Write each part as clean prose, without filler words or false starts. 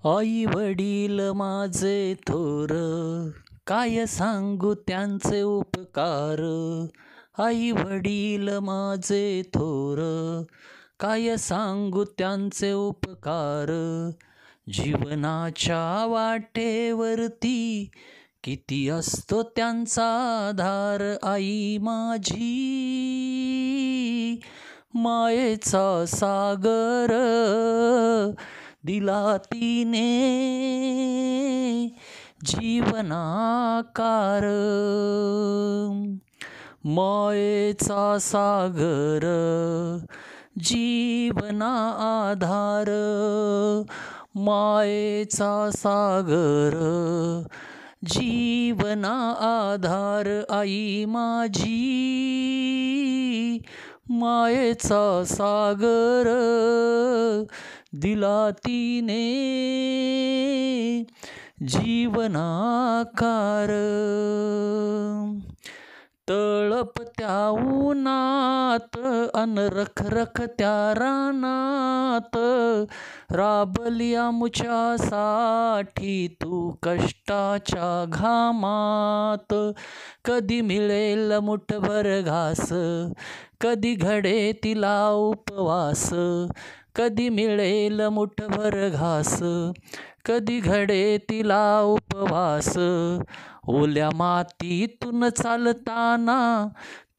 आई वडील माझे थोर, काय सांगू त्यांचे उपकार. आई वडील माझे थोर, काय सांगू त्यांचे उपकार. जीवनाच्या वाटेवरती किती असतो त्यांचा आधार. आई माझी मायेचा सागर, दिला तिने जीवनाकार. मायेचा सागर, जीवना आधार. मायेचा सागर, जीवना आधार. आई माझी मायेचा सागर, दिला तिने जीवनाकार. तळपत्या उन्हात अन रखरखत्या रानात, राबली आमुच्यासाठी तू कष्टाच्या घामात. कधी मिळेल मुठभर घास, कधी घडे तिला उपवास. कधी मिळेल मुठभर घास, कधी घडे तिला उपवास. ओल्या मातीतून चालताना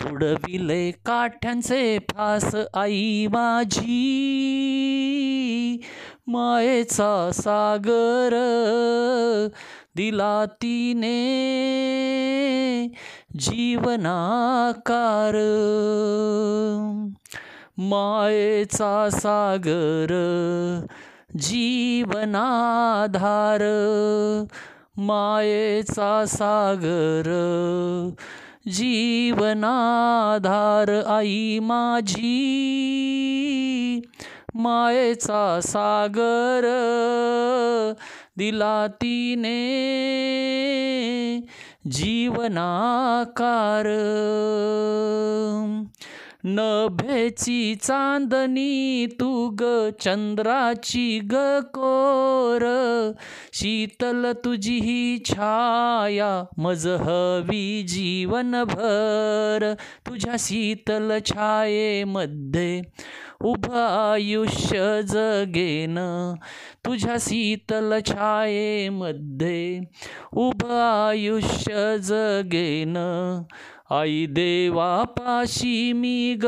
तुडविले काठ्यांचे फास. आई माझी मायेचा सागर, दिला तिने जीवनाकार. मायेचा सागर, जीवनाधार. मायेचा सागर, जीवनाधार. आई माझी मायेचा सागर, दिला तिने जीवनाकार. नभेची चांदणी तू ग, चंद्राची ग कोर. शीतल तुझी ही छाया, मज हवी जीवनभर. तुझ्या शीतल छायेमध्ये उभं आयुष्य जगेन. तुझ्या शीतल छायेमध्ये उभं आयुष्य जगेन. आई देवापाशी मी ग,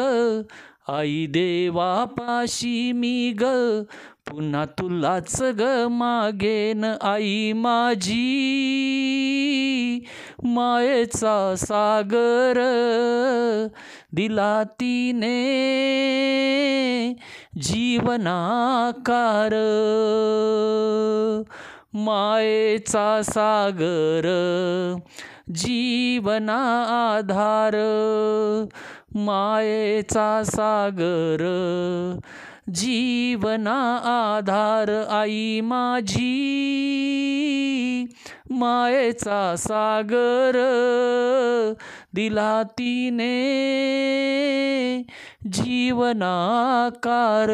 आई देवापाशी मी ग, पुन्हा तुलाच ग मागेन. आई माझी मायेचा सागर, दिला तिने जीवनाकार. मायेचा सागर, जीवना आधार. मायेचा सागर, जीवना आधार. आई माझी मायेचा सागर, दिला तिने जीवनाकार.